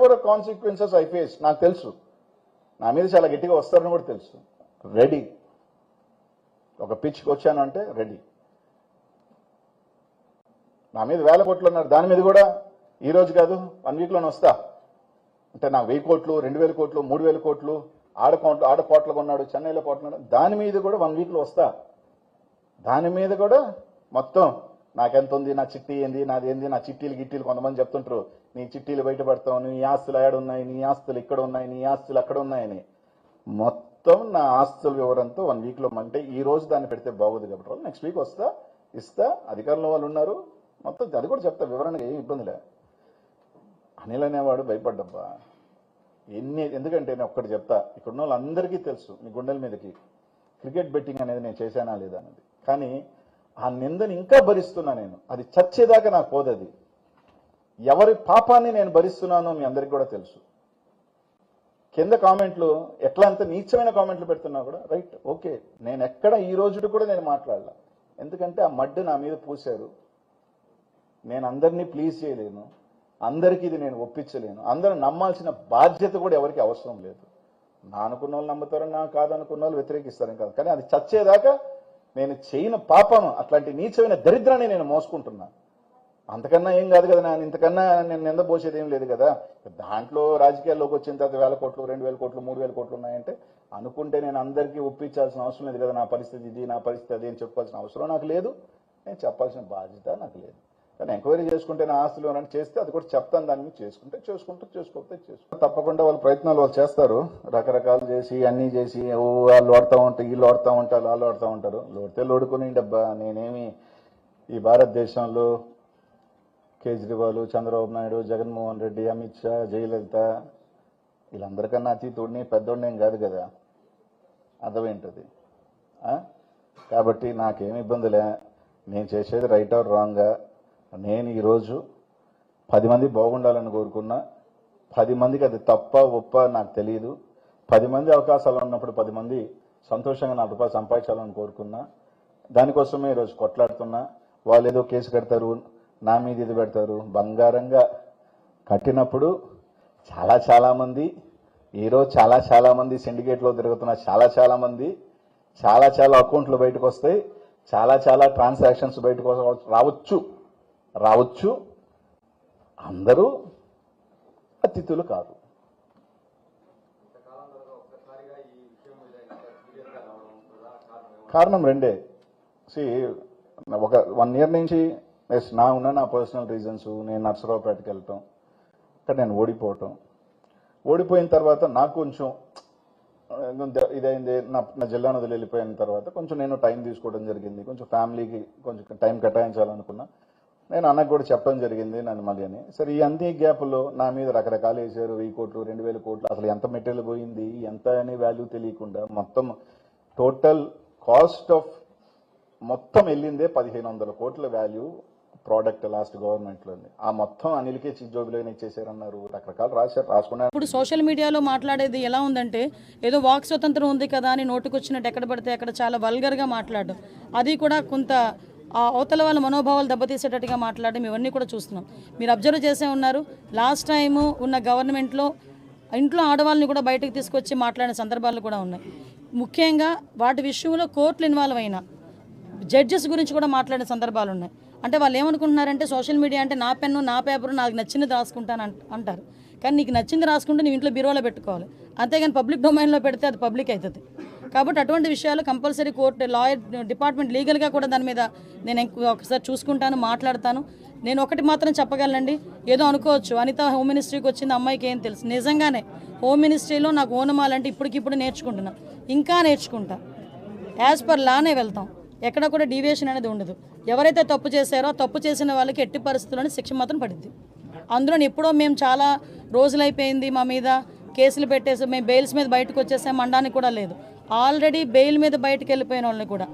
Ever consequences I face నాకు తెలుసు, నా మీద చాలా గట్టిగా వస్తారని కూడా తెలుసు. రెడీ, ఒక పిచ్కి వచ్చాను అంటే రెడీ. నా మీద 1000 కోట్లు ఉన్నారు, దాని మీద కూడా ఈ రోజు కాదు 1 వీక్లోనే వస్తా. అంటే నాకు 1000 కోట్లు 2000 కోట్లు 3000 కోట్లు ఆడ కోట్లకు ఉన్నాడు, చెన్నైలో కోట్లు, దాని మీద కూడా 1 వీక్లో వస్తా. దాని మీద కూడా మొత్తం నాకెంత ఉంది, నా చిట్టి ఏంది, నాది ఏంది, నా చిట్టీలు గిట్టీలు కొంతమంది చెప్తుంటారు, నీ చిట్టీలు బయటపడతావు, నీ ఆస్తులు ఏడున్నాయి, నీ ఆస్తులు ఇక్కడ ఉన్నాయి, నీ ఆస్తులు అక్కడ ఉన్నాయని. మొత్తం నా ఆస్తుల వివరంతో 1 వీక్లో, అంటే ఈ రోజు దాన్ని పెడితే బాగోదు కాబట్టి నెక్స్ట్ వీక్ వస్తా, ఇస్తా. అధికారంలో వాళ్ళు ఉన్నారు, మొత్తం అది కూడా చెప్తా వివరణగా, ఏం ఇబ్బందిలే. అనిల్ అనేవాడు భయపడ్డబ్బా ఎందుకంటే నేను ఒక్కటి చెప్తా, ఇక్కడున్న వాళ్ళందరికీ తెలుసు మీ గుండెల మీదకి క్రికెట్ బెట్టింగ్ అనేది నేను చేశానా లేదా అనేది. కానీ ఆ నిందని ఇంకా భరిస్తున్నా నేను, అది చచ్చేదాకా నాకు పోదది. ఎవరి పాపాన్ని నేను భరిస్తున్నానో మీ అందరికి కూడా తెలుసు. కింద కామెంట్లు ఎట్లా అంత నీచమైన కామెంట్లు పెడుతున్నా కూడా రైట్, ఓకే. నేను ఎక్కడ ఈ రోజు కూడా నేను మాట్లాడలా, ఎందుకంటే ఆ మడ్డు నా మీద పూశారు. నేను అందరినీ ప్లీజ్ చేయలేను, అందరికీ ఇది నేను ఒప్పించలేను, అందరూ నమ్మాల్సిన బాధ్యత కూడా ఎవరికి అవసరం లేదు. నా అనుకున్న వాళ్ళు నమ్ముతారని, నా కాదనుకున్న వాళ్ళు వ్యతిరేకిస్తారని కాదు. కానీ అది చచ్చేదాకా నేను చేయని పాపం, అట్లాంటి నీచమైన దరిద్రాన్ని నేను మోసుకుంటున్నా. అంతకన్నా ఏం కాదు కదా, ఇంతకన్నా నేను నిందపోసేది ఏం లేదు కదా. దాంట్లో రాజకీయాల్లోకి వచ్చిన తర్వాత 1000 కోట్లు 2000 కోట్లు 3000 కోట్లు ఉన్నాయంటే అనుకుంటే నేను అందరికీ ఒప్పించాల్సిన అవసరం లేదు కదా. నా పరిస్థితి ఇది, నా పరిస్థితి అది అని చెప్పాల్సిన అవసరం నాకు లేదు, నేను చెప్పాల్సిన బాధ్యత నాకు లేదు. కానీ ఎంక్వైరీ చేసుకుంటే నా ఆస్తులు ఏమైనా చేస్తే అది కూడా చెప్తాను, దాన్ని మీద చేసుకోకపోతే తప్పకుండా వాళ్ళ ప్రయత్నాలు వాళ్ళు చేస్తారు, రకరకాలు చేసి అన్నీ చేసి వాళ్ళు వాడుతూ ఉంటారు, వీళ్ళు వాడుతూ ఉంటారు, వాళ్ళు వాడుతూ ఉంటారు. లోడితే లోడుకుని డబ్బా. నేనేమి ఈ భారతదేశంలో కేజ్రీవాల్, చంద్రబాబు నాయుడు, జగన్మోహన్ రెడ్డి, అమిత్ షా, జయలలిత వీళ్ళందరికన్నా అతీతుడిని పెద్దోడిని కాదు కదా, అర్థమేంటది. కాబట్టి నాకేమి ఇబ్బందిలే, నేను చేసేది రైట్ ఆర్ రాంగ్గా. నేను ఈరోజు 10 మంది బాగుండాలని కోరుకున్నా, 10 మందికి అది తప్ప ఒప్ప నాకు తెలియదు. 10 మంది అవకాశాలు ఉన్నప్పుడు 10 మంది సంతోషంగా ₹4 సంపాదించాలని కోరుకున్నా. దానికోసమే ఈరోజు కొట్లాడుతున్నా. వాళ్ళు ఏదో కేసు కడతారు, నా మీద ఇది పెడతారు. బంగారంగా కట్టినప్పుడు చాలా మంది ఈరోజు చాలా మంది సిండికేట్లో తిరుగుతున్న చాలా మంది చాలా అకౌంట్లు బయటకు వస్తాయి, చాలా ట్రాన్సాక్షన్స్ బయటకు రావచ్చు. అందరూ అతిథులు కాదు. కారణం రెండే. ఒక 1 ఇయర్ నుంచి నా పర్సనల్ రీజన్స్, నేను నర్సరావుపేటకి వెళ్ళటం, ఇక్కడ నేను ఓడిపోయిన తర్వాత నాకు కొంచెం ఇదైంది. నా జిల్లాను వదిలి వెళ్ళిపోయిన తర్వాత కొంచెం నేను టైం తీసుకోవడం జరిగింది, కొంచెం ఫ్యామిలీకి కొంచెం టైం కేటాయించాలనుకున్నా. నేను అన్నకు కూడా చెప్పడం జరిగింది నన్ను మళ్ళీ అని. సరే, ఈ అన్ని గ్యాప్లో నా మీద రకరకాలు వేసారు, 1000 కోట్లు 2000 కోట్లు, అసలు ఎంత మెటీరియల్ పోయింది ఎంత అనే వాల్యూ తెలియకుండా మొత్తం టోటల్ కాస్ట్ ఆఫ్ మొత్తం వెళ్ళిందే 1500 కోట్ల వాల్యూ ప్రోడక్ట్ లాస్ట్ గవర్నమెంట్లో. ఆ మొత్తం అనిల్కే చిజోబిలోనే ఇచ్చేసారన్నారు, రకరకాలు రాసుకున్నారు. ఇప్పుడు సోషల్ మీడియాలో మాట్లాడేది ఎలా ఉందంటే ఏదో వాక్ స్వతంత్రం ఉంది కదా అని నోటుకొచ్చినట్టు ఎక్కడ పడితే అక్కడ చాలా వల్గర్గా మాట్లాడడం, అది కూడా కొంత అవతల వాళ్ళ మనోభావాలు దెబ్బతీసేటట్టుగా మాట్లాడడం, ఇవన్నీ కూడా చూస్తున్నాం. మీరు అబ్జర్వ్ చేసే ఉన్నారు, లాస్ట్ టైము ఉన్న గవర్నమెంట్లో ఇంట్లో ఆడవాళ్ళని కూడా బయటకు తీసుకొచ్చి మాట్లాడిన సందర్భాలు కూడా ఉన్నాయి. ముఖ్యంగా వాటి విషయంలో కోర్టులు ఇన్వాల్వ్ అయిన జడ్జెస్ గురించి కూడా మాట్లాడిన సందర్భాలు ఉన్నాయి. అంటే వాళ్ళు ఏమనుకుంటున్నారంటే సోషల్ మీడియా అంటే నా పెన్ను నా పేపరు నాకు నచ్చింది రాసుకుంటాను అంటారు. కానీ నీకు నచ్చింది రాసుకుంటే నీ ఇంట్లో బీరోలో పెట్టుకోవాలి, అంతేగాని పబ్లిక్ డొమైన్లో పెడితే అది పబ్లిక్ అవుతుంది. కాబట్టి అటువంటి విషయాలు కంపల్సరీ కోర్టు లాయర్ డిపార్ట్మెంట్ లీగల్గా కూడా దాని మీద నేను ఒకసారి చూసుకుంటాను, మాట్లాడతాను. నేను ఒకటి మాత్రం చెప్పగలనండి, ఏదో అనుకోవచ్చు అనిత హోమ్ మినిస్ట్రీకి వచ్చింది అమ్మాయికి ఏం తెలుసు. నిజంగానే హోమ్ మినిస్ట్రీలో నాకు ఓనమాలంటే ఇప్పటికిప్పుడు నేర్చుకుంటున్నా, ఇంకా నేర్చుకుంటా. యాజ్ పర్ లానే వెళ్తాం, ఎక్కడ కూడా డీవియేషన్ అనేది ఉండదు. ఎవరైతే తప్పు చేశారో తప్పు చేసిన వాళ్ళకి ఎట్టి పరిస్థితుల్లోనే శిక్ష మాత్రం పడుద్ది. అందులో ఎప్పుడో మేము చాలా రోజులైపోయింది మా మీద కేసులు పెట్టేసి మేము బెయిల్స్ మీద బయటకు వచ్చేసాం అనడానికి కూడా లేదు. ఆల్రెడీ బెయిల్ మీద బయటకు వెళ్ళిపోయిన వాళ్ళని కూడా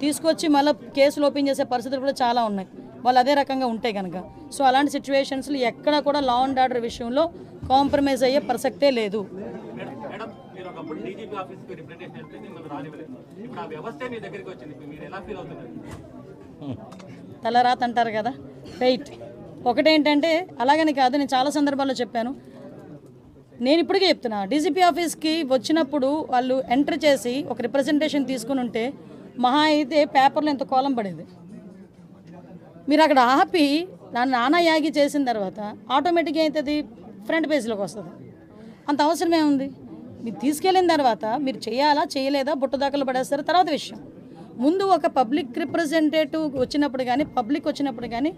తీసుకొచ్చి మళ్ళీ కేసులు ఓపెన్ చేసే పరిస్థితులు కూడా చాలా ఉన్నాయి, వాళ్ళు అదే రకంగా ఉంటాయి కనుక. సో అలాంటి సిచ్యువేషన్స్లో ఎక్కడ కూడా లా అండ్ ఆర్డర్ విషయంలో కాంప్రమైజ్ అయ్యే ప్రసక్తే లేదు. తలరాత అంటారు కదా, రైట్. ఒకటేంటంటే అలాగని కాదు, నేను చాలా సందర్భాల్లో చెప్పాను, నేను ఇప్పటికే చెప్తున్నా, డీజీపీ ఆఫీస్కి వచ్చినప్పుడు వాళ్ళు ఎంటర్ చేసి ఒక రిప్రజెంటేషన్ తీసుకుని ఉంటే మహా అయితే పేపర్లో ఎంత కోలం పడేది. మీరు అక్కడ ఆపి నానా యాగి చేసిన తర్వాత ఆటోమేటిక్గా అవుతుంది, ఫ్రంట్ పేజ్లోకి వస్తుంది. అంత అవసరమే ఉంది. మీరు తీసుకెళ్ళిన తర్వాత మీరు చేయాలా చేయలేదా బుట్టదాకలు పడేస్తారు తర్వాత విషయం. ముందు ఒక పబ్లిక్ రిప్రజెంటేటివ్ వచ్చినప్పుడు కానీ పబ్లిక్ వచ్చినప్పుడు కానీ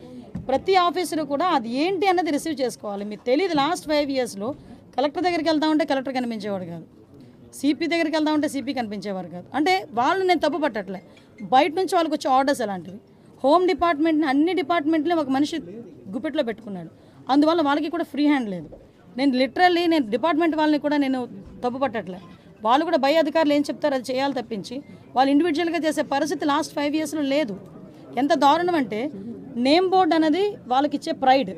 ప్రతి ఆఫీసరు కూడా అది ఏంటి అన్నది రిసీవ్ చేసుకోవాలి. మీకు తెలియదు, లాస్ట్ 5 yearsలో కలెక్టర్ దగ్గరికి వెళ్తా ఉంటే కలెక్టర్ కనిపించేవాడు కాదు, సిపి దగ్గరికి వెళ్తా ఉంటే సిపి కనిపించేవారు కాదు. అంటే వాళ్ళు నేను తప్పు పట్టట్లే, బయట నుంచి వాళ్ళకి వచ్చే ఆర్డర్స్ అలాంటివి. హోమ్ డిపార్ట్మెంట్ని అన్ని డిపార్ట్మెంట్ని ఒక మనిషి గుప్పెట్లో పెట్టుకున్నాడు, అందువల్ల వాళ్ళకి కూడా ఫ్రీ హ్యాండ్ లేదు. నేను లిటరల్లీ నేను డిపార్ట్మెంట్ వాళ్ళని కూడా నేను తప్పు పట్టట్లే, వాళ్ళు కూడా పై అధికారులు ఏం చెప్తారో అది చేయాలి తప్పించి వాళ్ళు ఇండివిజువల్గా చేసే పరిస్థితి లాస్ట్ 5 yearsలో లేదు. ఎంత దారుణం అంటే నేమ్ బోర్డు అనేది వాళ్ళకి ఇచ్చే ప్రైడ్.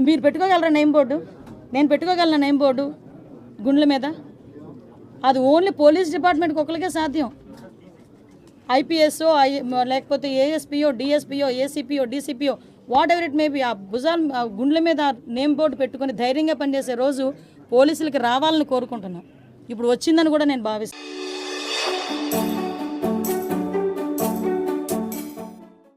మీరు పెట్టుకోగలరా నేమ్ బోర్డు? నేను పెట్టుకోగలనా నేమ్ బోర్డు గుండ్ల మీద? అది ఓన్లీ పోలీస్ డిపార్ట్మెంట్కి ఒకరికే సాధ్యం. ఐపీఎస్ఓ లేకపోతే ఏఎస్పీఓ డిఎస్పీఓ ఏసీపీఓ డీసీపీఓ whatever it may be, ఆ భుజాలు గుండ్ల మీద నేమ్ బోర్డు పెట్టుకొని ధైర్యంగా పనిచేసే రోజు పోలీసులకి రావాలని కోరుకుంటున్నాను. ఇప్పుడు వచ్చిందని కూడా నేను భావిస్తాను.